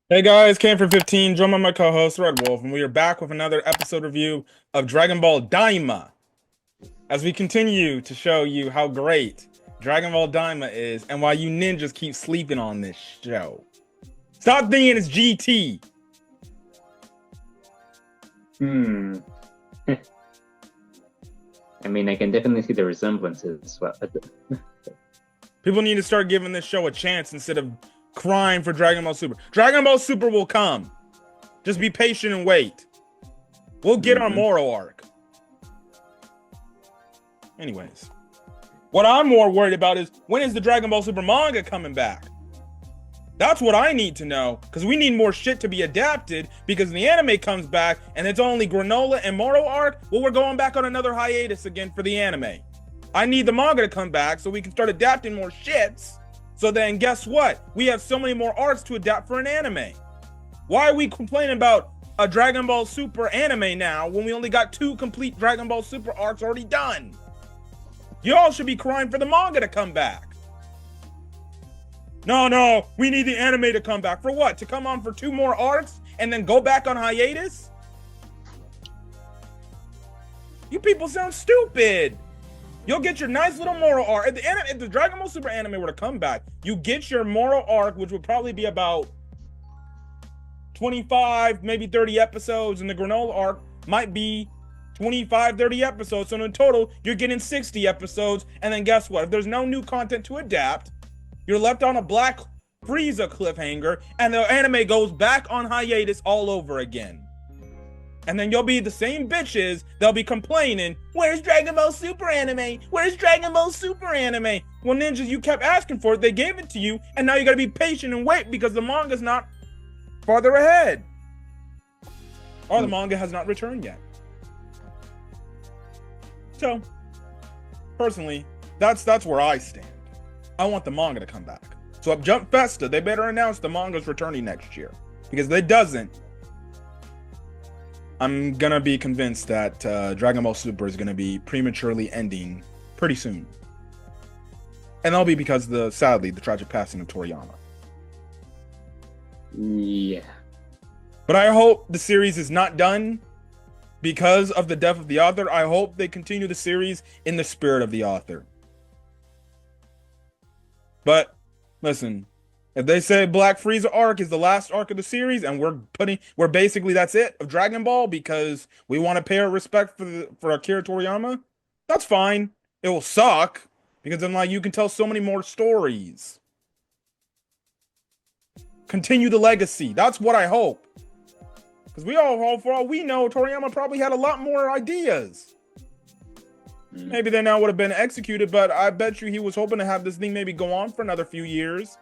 Hey guys, Cam for 15, joined by my co-host Red Wolf, and we are back with another episode review of Dragon Ball Daima. As we continue to show you how great Dragon Ball Daima is and why you ninjas keep sleeping on this show. Stop thinking it's GT. Hmm. I mean, I can definitely see the resemblances. Well, People need to start giving this show a chance instead of crying for Dragon Ball Super. Dragon Ball Super will come. Just be patient and wait. We'll get our Moro arc. Anyways, what I'm more worried about is when is the Dragon Ball Super manga coming back? That's what I need to know, because we need more shit to be adapted, because the anime comes back and it's only Granola and Moro arc. Well, we're going back on another hiatus again for the anime. I need the manga to come back so we can start adapting more shits. So then guess what? We have so many more arcs to adapt for an anime. Why are we complaining about a Dragon Ball Super anime now when we only got 2 complete Dragon Ball Super arcs already done? Y'all should be crying for the manga to come back. No, we need the anime to come back. For what? To come on for 2 more arcs and then go back on hiatus? You people sound stupid. You'll get your nice little Moro arc. If the Dragon Ball Super anime were to come back, you get your Moro arc, which would probably be about 25, maybe 30 episodes, and the Granola arc might be 25, 30 episodes. So in total, you're getting 60 episodes. And then guess what? If there's no new content to adapt, you're left on a Black Frieza cliffhanger, and the anime goes back on hiatus all over again. And then you'll be the same bitches, they'll be complaining, where's Dragon Ball Super anime? Where's Dragon Ball Super anime? Well, ninjas, you kept asking for it, they gave it to you, and now you gotta be patient and wait because the manga's not farther ahead. Or the manga has not returned yet. So, personally, that's where I stand. I want the manga to come back. So at Jump Festa, they better announce the manga's returning next year. Because if it doesn't, I'm gonna be convinced that Dragon Ball Super is gonna be prematurely ending pretty soon. And that'll be because sadly, the tragic passing of Toriyama. yeah. But I hope the series is not done because of the death of the author. I hope they continue the series in the spirit of the author. But listen, if they say Black Frieza arc is the last arc of the series, and we're basically that's it of Dragon Ball because we want to pay our respect for Akira Toriyama, that's fine. It will suck because then like you can tell so many more stories. Continue the legacy. That's what I hope. Because for all we know, Toriyama probably had a lot more ideas. Maybe they now would have been executed, but I bet you he was hoping to have this thing maybe go on for another few years.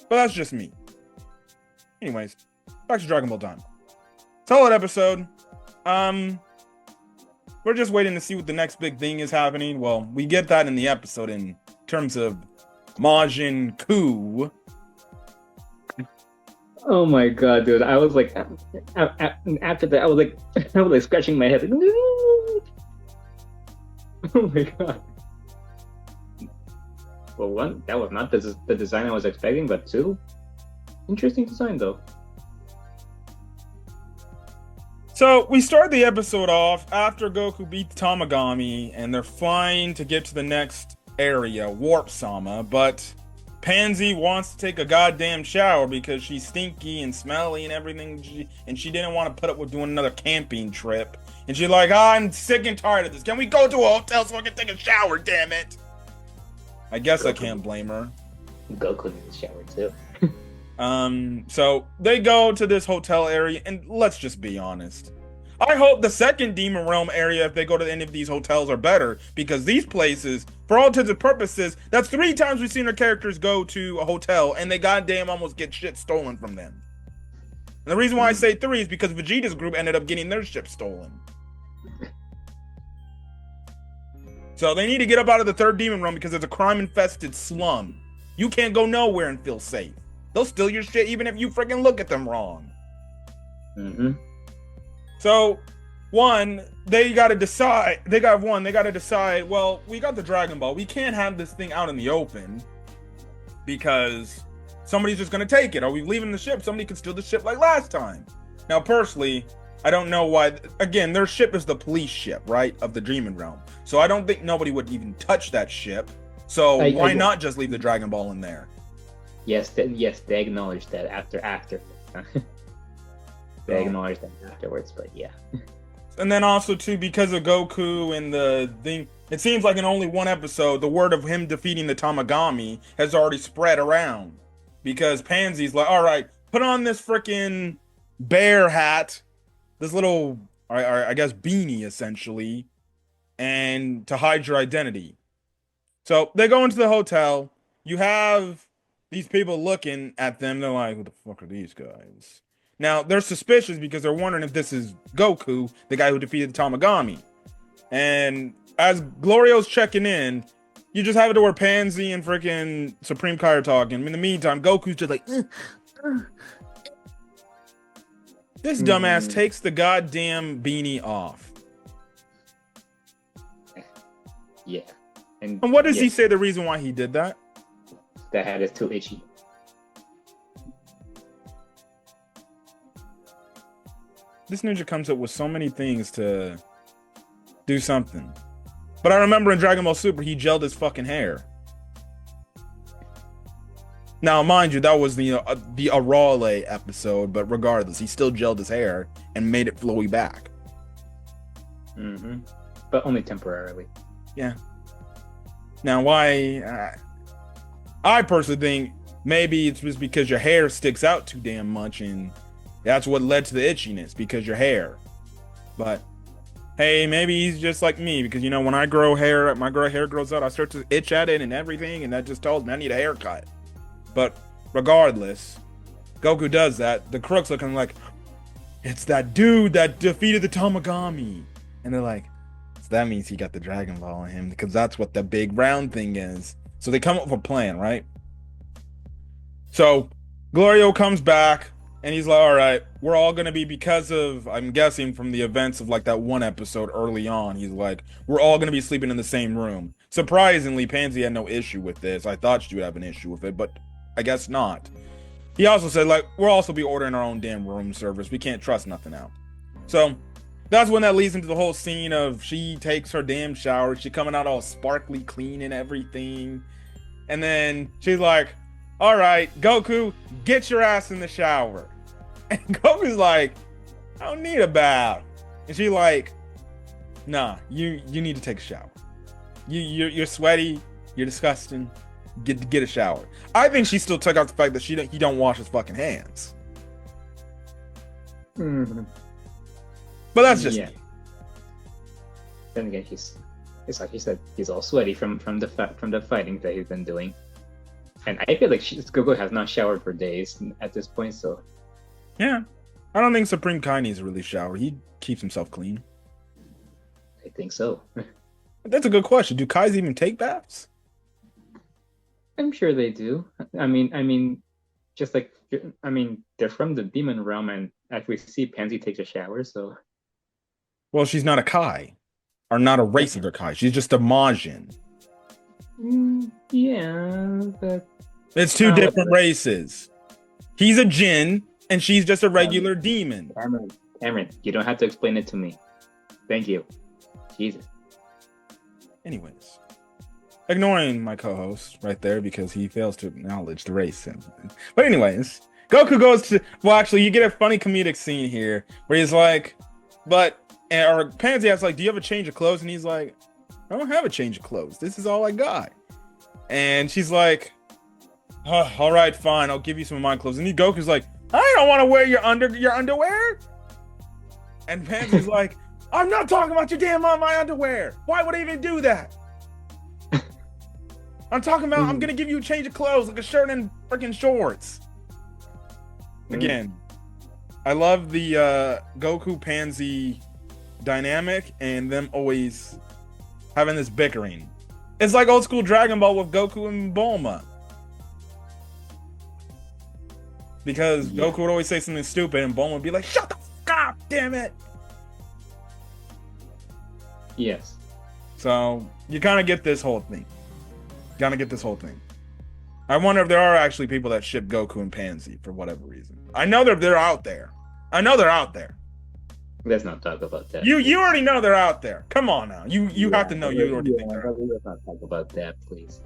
But that's just me. Anyways, back to Dragon Ball Daima. Solid episode. We're just waiting to see what the next big thing is happening. Well, we get that in the episode in terms of Majin Coup. Oh my god, dude! I was like, after that, I was like scratching my head. Like, oh my god. Well, one, that was not the design I was expecting, but 2, interesting design though. So we start the episode off after Goku beats Tamagami, and they're flying to get to the next area, Warp Sama, but Pansy wants to take a goddamn shower because she's stinky and smelly and everything, and she didn't want to put up with doing another camping trip. And she's like, I'm sick and tired of this. Can we go to a hotel so I can take a shower, damn it? I guess Goku. I can't blame her. Goku needs a shower too. So they go to this hotel area, and let's just be honest. I hope the second Demon Realm area, if they go to any of these hotels, are better, because these places, for all intents and purposes, that's 3 times we've seen our characters go to a hotel, and they goddamn almost get shit stolen from them. And the reason why I say 3 is because Vegeta's group ended up getting their ship stolen. So they need to get up out of the 3rd Demon Realm because it's a crime-infested slum. You can't go nowhere and feel safe. They'll steal your shit even if you freaking look at them wrong. So, they gotta decide, well, we got the Dragon Ball. We can't have this thing out in the open because somebody's just going to take it. Are we leaving the ship? Somebody could steal the ship like last time. Now, personally, I don't know why. Again, their ship is the police ship, right, of the Dreaming Realm. So I don't think nobody would even touch that ship. So why not just leave the Dragon Ball in there? Yes, they acknowledged that after. They acknowledged that afterwards, but yeah. And then also too, because of Goku and the thing, it seems like in only one episode, the word of him defeating the Tamagami has already spread around. Because Pansy's like, all right, put on this freaking bear hat, this little, I guess, beanie essentially, and to hide your identity. So they go into the hotel. You have these people looking at them. They're like, what the fuck are these guys? Now, they're suspicious because they're wondering if this is Goku, the guy who defeated the Tamagami. And as Glorio's checking in, you just have it to where Pansy and freaking Supreme Kai are talking. In the meantime, Goku's just like, This dumbass takes the goddamn beanie off. Yeah. And what does he say the reason why he did that? The hat is too itchy. This ninja comes up with so many things to do something. But I remember in Dragon Ball Super, he gelled his fucking hair. Now, mind you, that was the Arale episode, but regardless, he still gelled his hair and made it flowy back. Mm-hmm. But only temporarily. Yeah. Now, why? I personally think maybe it's just because your hair sticks out too damn much, and that's what led to the itchiness, because your hair. But hey, maybe he's just like me, because when I grow hair, my hair grows out, I start to itch at it and everything, and that just tells me I need a haircut. But regardless, Goku does that. The crooks looking like, it's that dude that defeated the Tamagami. And they're like, so that means he got the Dragon Ball in him, because that's what the big round thing is. So they come up with a plan, right? So Glorio comes back, and he's like, all right, we're all going to be, because of, I'm guessing from the events of like that one episode early on, he's like, we're all going to be sleeping in the same room. Surprisingly, Pansy had no issue with this. I thought she would have an issue with it, but I guess not. He also said, like, we'll also be ordering our own damn room service. We can't trust nothing out. So that's when that leads into the whole scene of she takes her damn shower. She coming out all sparkly clean and everything. And then she's like, all right, Goku, get your ass in the shower. And Goku's like, I don't need a bath. And she's like, nah, you need to take a shower. You're sweaty. You're disgusting. Get a shower. I think she still took out the fact that he don't wash his fucking hands. Mm-hmm. But that's just me. Then again, it's like you said, he's all sweaty from the fighting that he's been doing, and I feel like Goku has not showered for days at this point. So yeah, I don't think Supreme Kai needs to really shower. He keeps himself clean. I think so. That's a good question. Do Kais even take baths? I'm sure they do. I mean, just like, they're from the demon realm, and as we see, Pansy takes a shower, so. Well, she's not a Kai, or not a race of her Kai. She's just a Majin. Yeah, but it's two different races. He's a Jin, and she's just a regular demon. Cameron, you don't have to explain it to me. Thank you. Jesus. Anyways. Ignoring my co-host right there because he fails to acknowledge the race. But anyways, Goku goes to, well, actually, you get a funny comedic scene here where he's like, or Pansy asks, like, do you have a change of clothes? And he's like, I don't have a change of clothes. This is all I got. And she's like, oh, all right, fine. I'll give you some of my clothes. And Goku's like, I don't want to wear your underwear. And Pansy's like, I'm not talking about your damn my underwear. Why would I even do that? I'm talking about, I'm going to give you a change of clothes, like a shirt and freaking shorts. Again, I love the Goku Pansy dynamic and them always having this bickering. It's like old school Dragon Ball with Goku and Bulma. Because Goku would always say something stupid and Bulma would be like, shut the fuck up, damn it. Yes. So you kind of get this whole thing. I wonder if there are actually people that ship Goku and Pansy for whatever reason. I know they're out there. I know they're out there. Let's not talk about that. You already know they're out there. Come on now. You have to know you already think they're out there. Let's not talk about that, please.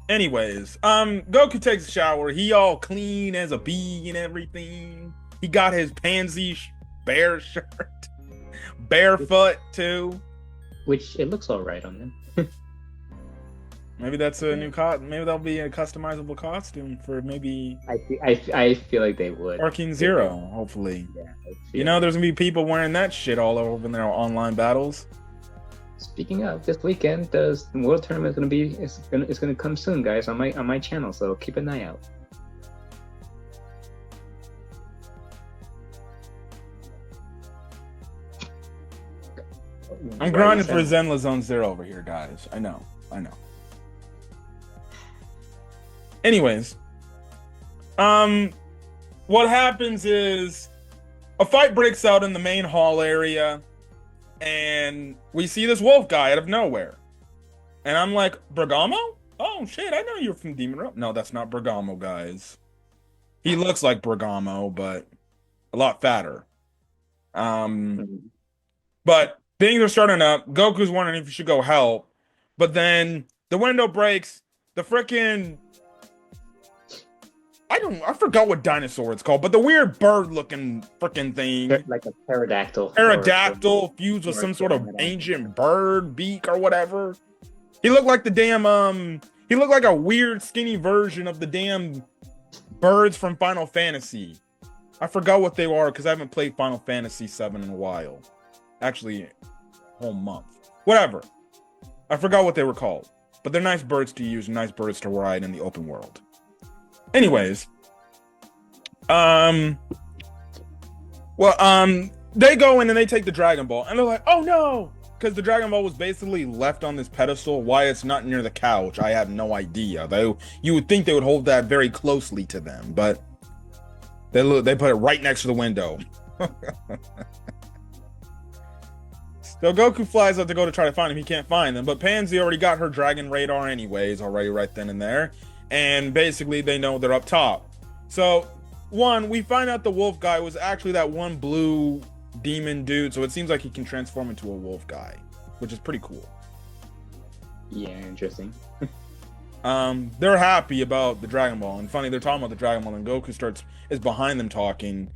Anyways, Goku takes a shower. He all clean as a bee and everything. He got his Pansy bear shirt. Barefoot too. Which it looks all right on them. Maybe that's a new maybe that'll be a customizable costume for maybe I feel like they would. or King Zero, hopefully. Yeah, You know, there's gonna be people wearing that shit all over in their online battles. Speaking of, this weekend the World Tournament is gonna come soon, guys, on my channel, so keep an eye out. I'm grinding for Zenla Zone Zero over here, guys. I know. Anyways, what happens is a fight breaks out in the main hall area, and we see this wolf guy out of nowhere. And I'm like, Bergamo? Oh shit, I know you're from Demon Realm. No, that's not Bergamo, guys. He looks like Bergamo, but a lot fatter. But things are starting up. Goku's wondering if he should go help. But then the window breaks. The frickin' I forgot what dinosaur it's called, but the weird bird-looking frickin' thing. Like a pterodactyl. Pterodactyl fused with some sort of ancient bird beak or whatever. He looked like the damn he looked like a weird skinny version of the damn birds from Final Fantasy. I forgot what they are because I haven't played Final Fantasy VII in a while. Actually, a whole month. Whatever. I forgot what they were called. But they're nice birds to use and nice birds to ride in the open world. Anyways. They go in and they take the Dragon Ball and they're like, oh no! Because the Dragon Ball was basically left on this pedestal. Why it's not near the couch, I have no idea. You would think they would hold that very closely to them, but they put it right next to the window. So Goku flies up to go to try to find him. He can't find them, but Pansy already got her dragon radar anyways, already right then and there. And basically they know they're up top. So we find out the wolf guy was actually that one blue demon dude. So it seems like he can transform into a wolf guy, which is pretty cool. Yeah, interesting. They're happy about the Dragon Ball. And funny, they're talking about the Dragon Ball and Goku is behind them talking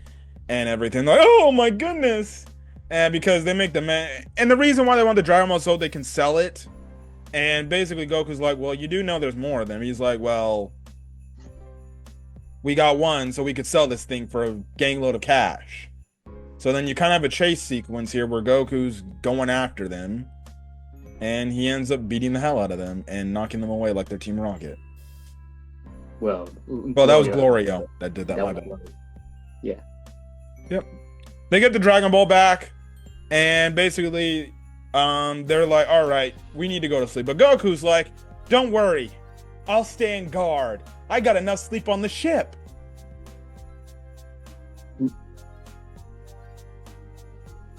and everything. Like, oh my goodness. And because they make the man, and the reason why they want the Dragon Ball is so they can sell it. And basically Goku's like, well, you do know there's more of them. He's like, well, we got one, so we could sell this thing for a gang load of cash. So then you kind of have a chase sequence here where Goku's going after them. And he ends up beating the hell out of them and knocking them away like they're Team Rocket. Well, that was Glorio that did that. My bad. Yeah. Yep. They get the Dragon Ball back. And basically, they're like, all right, we need to go to sleep. But Goku's like, don't worry. I'll stand guard. I got enough sleep on the ship.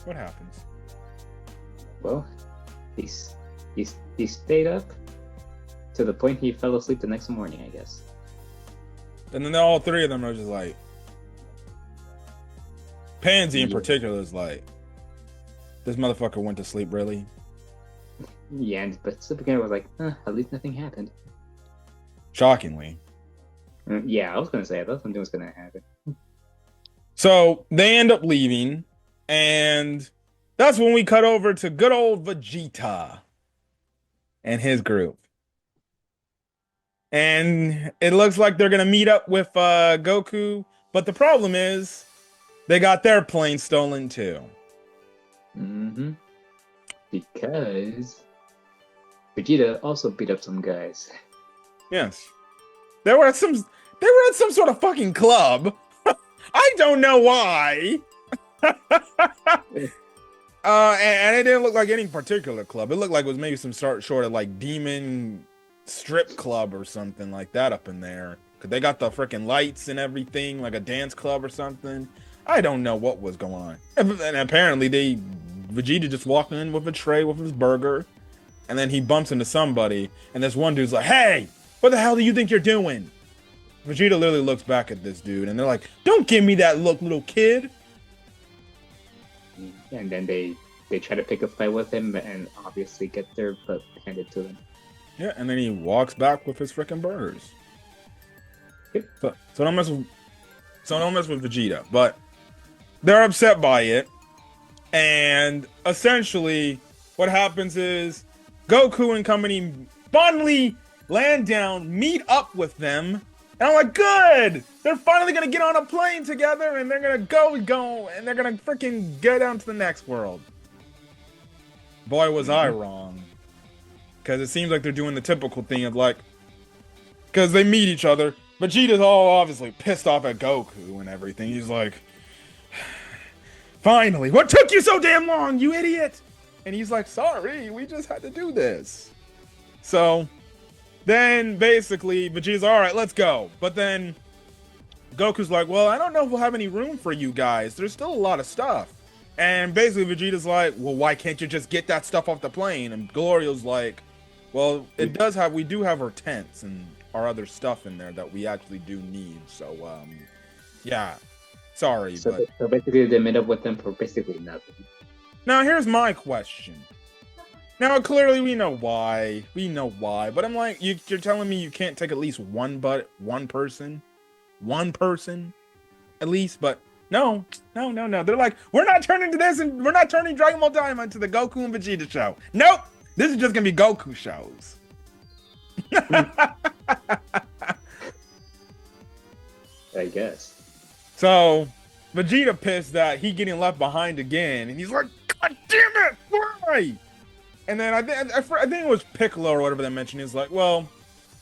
What happens? Well, he stayed up to the point he fell asleep the next morning, I guess. And then all three of them are just like, Pansy in particular is like, this motherfucker went to sleep, really? Yeah, but Supergame was like, at least nothing happened. Shockingly. Yeah, I was gonna say, I thought something was gonna happen. So they end up leaving, and that's when we cut over to good old Vegeta and his group. And it looks like they're gonna meet up with Goku, but the problem is they got their plane stolen too. Mm-hmm. Because Vegeta also beat up some guys. Yes. They were at some sort of fucking club. I don't know why. And it didn't look like any particular club. It looked like it was maybe some sort of like demon strip club or something like that up in there. Cause they got the freaking lights and everything, like a dance club or something. I don't know what was going on. And apparently Vegeta just walked in with a tray with his burger, and then he bumps into somebody, and this one dude's like, hey, What the hell do you think you're doing? Vegeta literally looks back at this dude, and they're like, don't give me that look, little kid. And then they try to pick a fight with him, and obviously get their butt handed to them. Yeah, and then he walks back with his freaking burgers. Yep. So don't mess with Vegeta, but they're upset by it, and essentially what happens is Goku and company finally land down, meet up with them, and I'm like, good! They're finally gonna get on a plane together, and they're gonna go, and they're gonna freaking go down to the next world. Boy, was I wrong. Because it seems like they're doing the typical thing of like, because they meet each other. Vegeta's all obviously pissed off at Goku and everything. He's like, finally, what took you so damn long, you idiot? And he's like, sorry, we just had to do this. So then basically Vegeta's all right, let's go. But then Goku's like, well, I don't know if we'll have any room for you guys. There's still a lot of stuff. And basically Vegeta's like, well, why can't you just get that stuff off the plane? And Glorio's like, well, we do have our tents and our other stuff in there that we actually do need. So, yeah, sorry. So, but so basically they met up with them for basically nothing. Now, here's my question. Now, clearly we know why. But I'm like, you're telling me you can't take at least one person at least, but no. They're like, we're not turning to this, and we're not turning Dragon Ball Daima into the Goku and Vegeta show. Nope, this is just gonna be Goku shows. I guess. So Vegeta pissed that he getting left behind again, and he's like, God damn it, why? And then I think it was Piccolo or whatever they mentioned. He's like, well,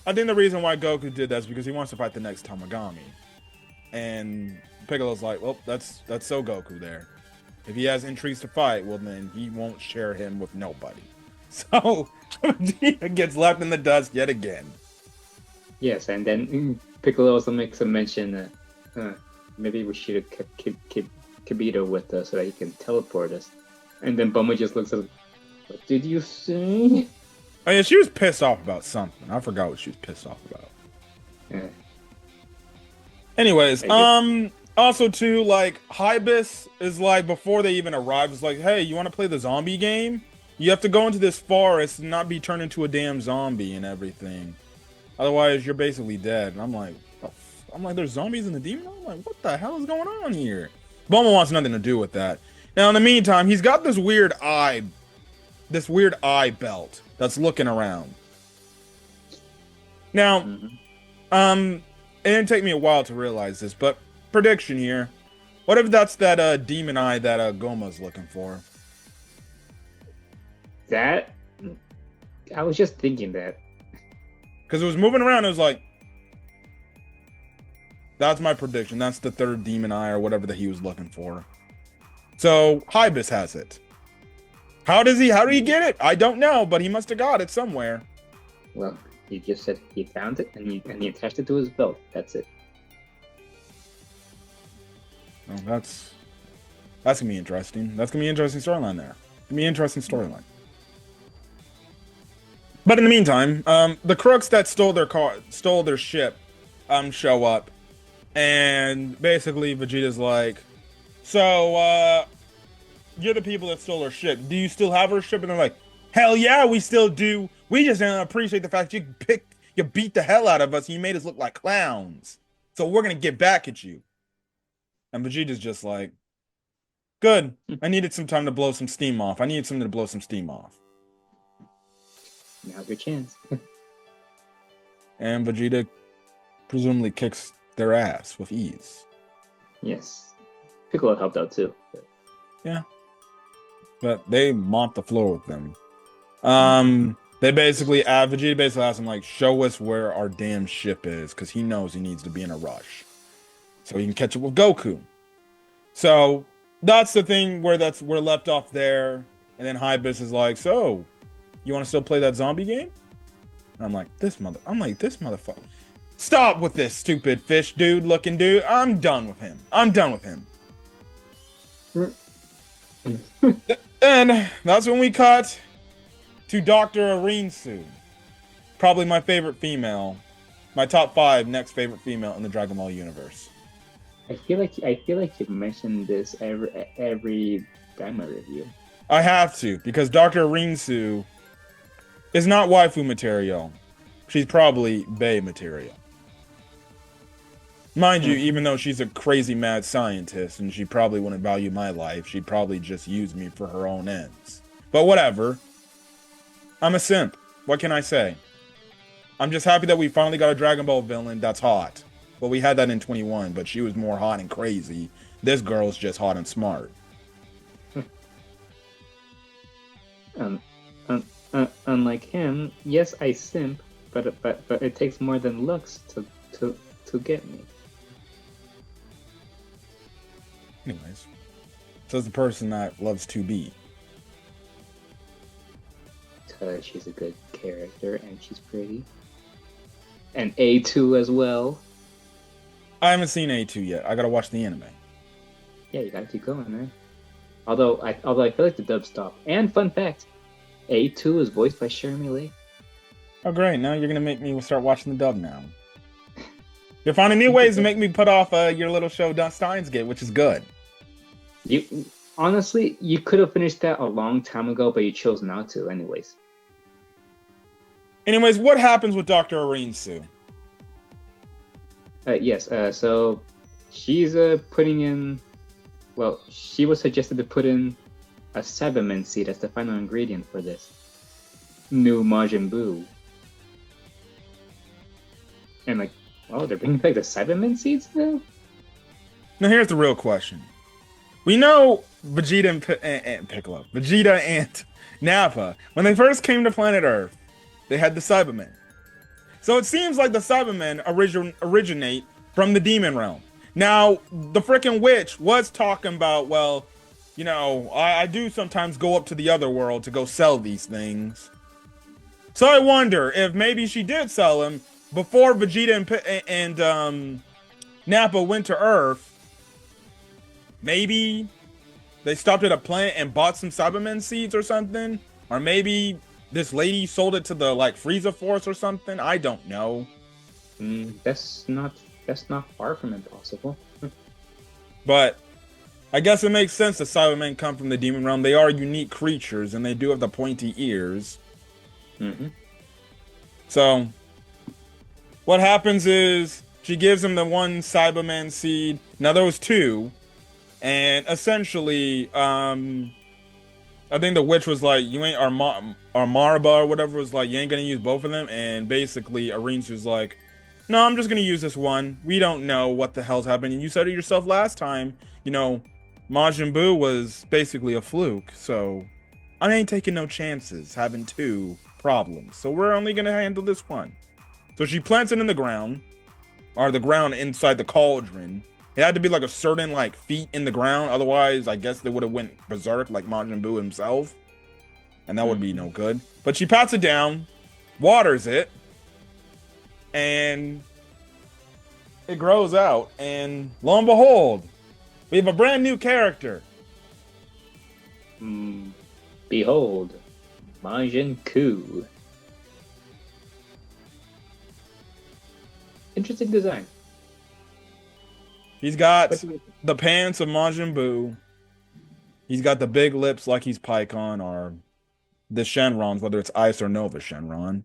I think the reason why Goku did that is because he wants to fight the next Tamagami. And Piccolo's like, well, that's so Goku there. If he has intrigues to fight, well, then he won't share him with nobody. So Vegeta gets left in the dust yet again. Yes, and then Piccolo also makes a mention that maybe we should have kept Kibito with us so that he can teleport us. And then Bulma just looks at him, what did you say? Oh yeah, she was pissed off about something. I forgot what she was pissed off about. Yeah. Anyways, also too, like, Hybis is like, before they even arrive, is like, hey, you want to play the zombie game? You have to go into this forest and not be turned into a damn zombie and everything. Otherwise, you're basically dead. And I'm like, there's zombies in the demon? I'm like, what the hell is going on here? Bulma wants nothing to do with that. Now, in the meantime, he's got this weird eye belt that's looking around. Now, it didn't take me a while to realize this, but prediction here. What if that's that demon eye that Goma's looking for? That? I was just thinking that. Because it was moving around, it was like, that's my prediction. That's the third demon eye or whatever that he was looking for. So, Hybis has it. How did he get it? I don't know, but he must have got it somewhere. Well, he just said he found it and he attached it to his belt. That's it. Well, that's gonna be interesting. That's gonna be an interesting storyline there. Gonna be an interesting storyline. But in the meantime, the crooks that stole their ship, show up, and basically Vegeta's like, so you're the people that stole her ship. Do you still have her ship? And they're like, hell yeah, we still do. We just don't appreciate the fact you beat the hell out of us and you made us look like clowns. So we're gonna get back at you. And Vegeta's just like, good. I needed some time to blow some steam off. I needed something to blow some steam off. Now's your chance. And Vegeta presumably kicks their ass with ease. Yes. Piccolo helped out too. But... yeah. But they mop the floor with them. Vegeta basically asks him, like, show us where our damn ship is, because he knows he needs to be in a rush. So he can catch up with Goku. So that's the thing where we're left off there. And then Hybis is like, so, you want to still play that zombie game? And I'm like, this motherfucker. Stop with this stupid fish dude looking dude. I'm done with him. And that's when we cut to Dr. Arinsu. Probably my favorite female my top 5 next favorite female in the Dragon Ball universe. I feel like you mentioned this every Daima review. I have to, because Dr. Rinsu is not waifu material. She's probably bae material. Mind you, even though she's a crazy mad scientist and she probably wouldn't value my life, she'd probably just use me for her own ends. But whatever. I'm a simp. What can I say? I'm just happy that we finally got a Dragon Ball villain that's hot. Well, we had that in 21, but she was more hot and crazy. This girl's just hot and smart. Unlike him, yes, I simp, but it takes more than looks to get me. Anyways, says the person that loves to be. Because she's a good character and she's pretty. And A2 as well. I haven't seen A2 yet. I gotta watch the anime. Yeah, you gotta keep going, man. Although I feel like the dub stopped. And fun fact, A2 is voiced by Jeremy Lee. Oh, great. Now you're gonna make me start watching the dub now. You're finding new ways to make me put off your little show, Steins Gate, which is good. You honestly, you could have finished that a long time ago, but you chose not to, anyways. Anyways, what happens with Dr. Rinsu? Yes. So she's putting in. Well, she was suggested to put in a Cyberman seed as the final ingredient for this new Majin Buu. And like, oh, they're bringing back the Cyberman seeds now? Now here's the real question. We know Vegeta and Piccolo, Vegeta and Nappa, when they first came to planet Earth, they had the Cybermen. So it seems like the Cybermen originate from the demon realm. Now, the freaking witch was talking about, well, you know, I do sometimes go up to the other world to go sell these things. So I wonder if maybe she did sell them before Vegeta and Nappa went to Earth. Maybe they stopped at a plant and bought some Cybermen seeds or something. Or maybe this lady sold it to the, like, Frieza Force or something. I don't know. That's not far from impossible. But I guess it makes sense that Cybermen come from the demon realm. They are unique creatures, and they do have the pointy ears. Mm-hmm. So what happens is she gives him the one Cyberman seed. Now there was 2. And essentially, I think the witch was like, you ain't, or Maraba or whatever was like, you ain't gonna use both of them. And basically, Arinsu's like, no, I'm just gonna use this one. We don't know what the hell's happening. You said it yourself last time, you know, Majin Buu was basically a fluke. So I ain't taking no chances having 2 problems. So we're only gonna handle this one. So she plants it in the ground, or the ground inside the cauldron. It had to be like a certain like feet in the ground. Otherwise, I guess they would have went berserk like Majin Buu himself. And that would be no good. But she pats it down, waters it, and it grows out. And lo and behold, we have a brand new character. Behold, Majin Ku. Interesting design. He's got the pants of Majin Buu. He's got the big lips like he's Pikkon or the Shenrons, whether it's Ice or Nova Shenron.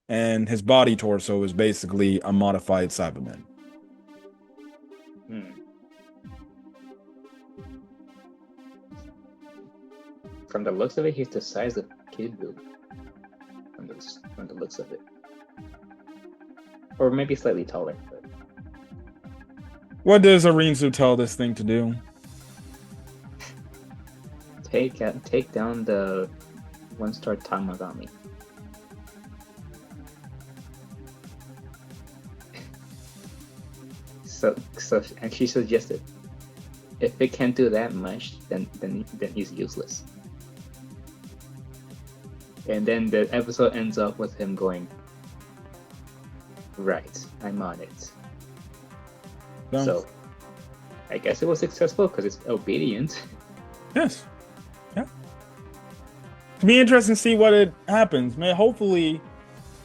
And his body torso is basically a modified Cyberman. From the looks of it, he's the size of Kid Buu. From the looks of it. Or maybe slightly taller. But... What does Arinsu tell this thing to do? Take down the 1-star Tamagami. So, and she suggested, if it can't do that much, then he's useless. And then the episode ends up with him going, right, I'm on it. So, I guess it was successful because it's obedient. Yes. Yeah. It'll be interesting to see what it happens. Man, hopefully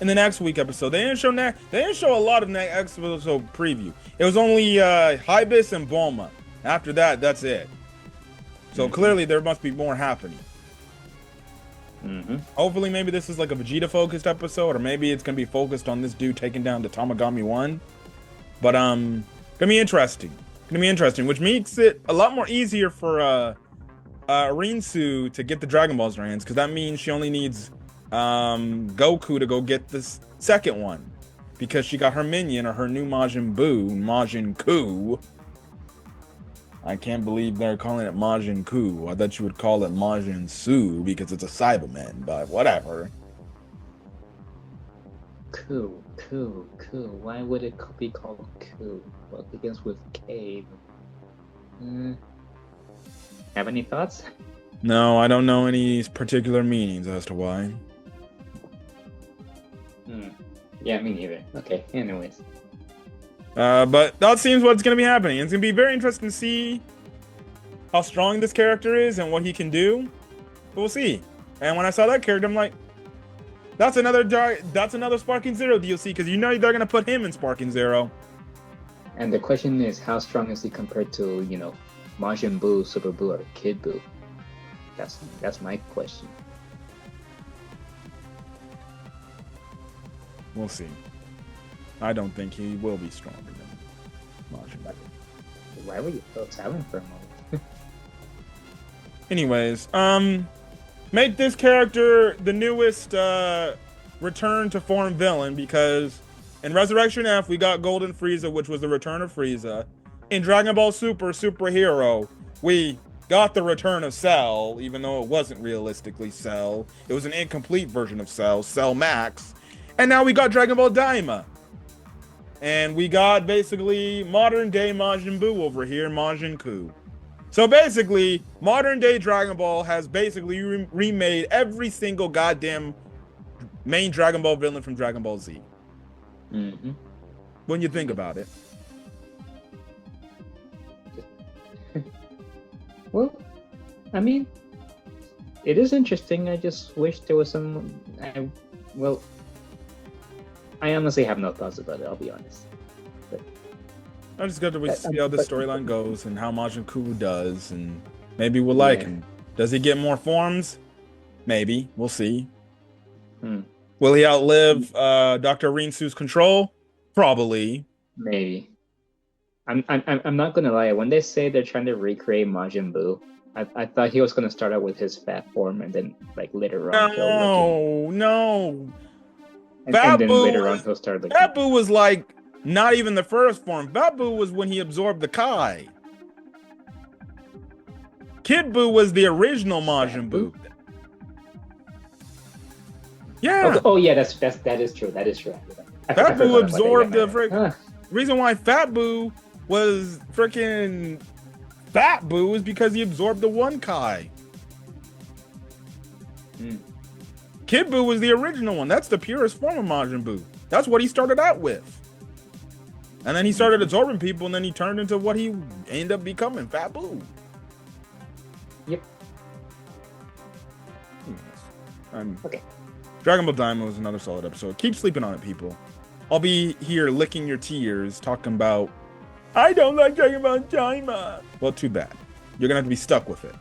in the next week episode. They didn't show a lot of next episode preview. It was only Hibis and Bulma. After that, that's it. So clearly there must be more happening. Hopefully maybe this is like a Vegeta focused episode, or maybe it's gonna be focused on this dude taking down the Tamagami 1. But gonna be interesting. Which makes it a lot more easier for Rinsu to get the Dragon Balls in her hands, because that means she only needs Goku to go get this second one, because she got her minion, or her new Majin Ku. I can't believe they're calling it Majin Ku. I thought you would call it Majin Su because it's a Cyberman, but whatever. Ku. Why would it be called Ku? Well, it begins with K. Have any thoughts? No, I don't know any particular meanings as to why. Yeah, me neither. Okay, anyways. But that seems what's going to be happening. It's going to be very interesting to see how strong this character is and what he can do. But we'll see. And when I saw that character, I'm like, that's another Sparking Zero DLC, because you know they're going to put him in Sparking Zero. And the question is, how strong is he compared to, Majin Buu, Super Buu, or Kid Buu? That's my question. We'll see. I don't think he will be stronger than Majin Buu. Why were you so silent for a moment? Anyways, make this character the newest return to form villain, because in Resurrection F we got Golden Frieza, which was the return of Frieza. In Dragon Ball Superhero, we got the return of Cell, even though it wasn't realistically Cell. It was an incomplete version of Cell Max. And now we got Dragon Ball Daima. And we got basically modern day Majin Buu over here, Majin Ku. So basically, modern day Dragon Ball has basically remade every single goddamn main Dragon Ball villain from Dragon Ball Z. When you think about it. Well, I mean, it is interesting. I just wish there was some... I honestly have no thoughts about it, I'll be honest. But I just got to see how the storyline goes and how Majin Ku does, and maybe we'll like him. Does he get more forms? Maybe. We'll see. Will he outlive Dr. Rinsu's control? Probably. Maybe. I'm not gonna lie. When they say they're trying to recreate Majin Buu, I thought he was gonna start out with his fat form and then later on. No. And then later on he'll start looking. Fat Buu was not even the first form. Fat Buu was when he absorbed the Kai. Kid Buu was the original Majin Buu. Yeah. Okay. Oh yeah, that is true. That is true. Fat Buu absorbed the reason why Fat Buu was freaking Fat Buu is because he absorbed the one Kai. Kid Buu was the original one. That's the purest form of Majin Buu. That's what he started out with. And then he started absorbing people, and then he turned into what he ended up becoming, Fat Buu. Yep. Okay. Dragon Ball Daima was another solid episode. Keep sleeping on it, people. I'll be here licking your tears, talking about, I don't like Dragon Ball Daima. Well, too bad. You're going to have to be stuck with it.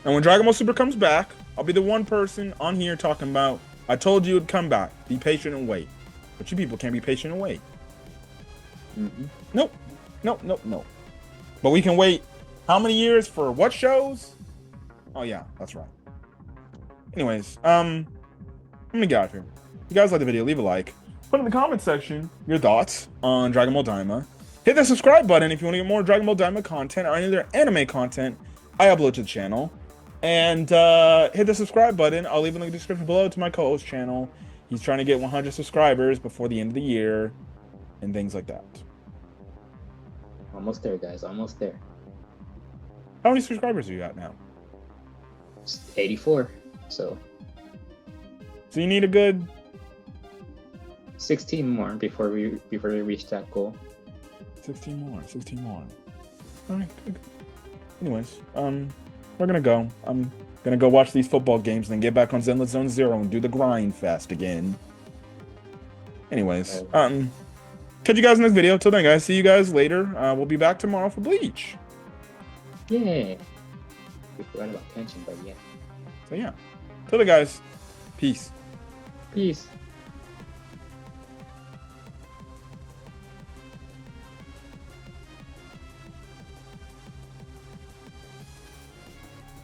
And when Dragon Ball Super comes back, I'll be the one person on here talking about, I told you it'd come back. Be patient and wait. But you people can't be patient and wait. Nope. But we can wait how many years for what shows? Oh yeah, that's right. Anyways, I'm gonna get out of here. If you guys like the video, leave a like. Put in the comment section your thoughts on Dragon Ball Daima. Hit the subscribe button if you want to get more Dragon Ball Daima content or any other anime content I upload to the channel. And hit the subscribe button. I'll leave a link in the description below to my co-host channel. He's trying to get 100 subscribers before the end of the year and things like that. Almost there, guys. Almost there. How many subscribers do you got now? 84. So you need a good 16 more before we reach that goal. 16 more. All right. Good. Anyways, we're gonna go. I'm Gonna go watch these football games, then get back on Zenless Zone Zero and do the grind fast again. Anyways, catch you guys next video. Till then, guys, see you guys later. We'll be back tomorrow for Bleach. Yeah. We forgot about tension, but yeah. So yeah. Till then, guys. Peace. Peace.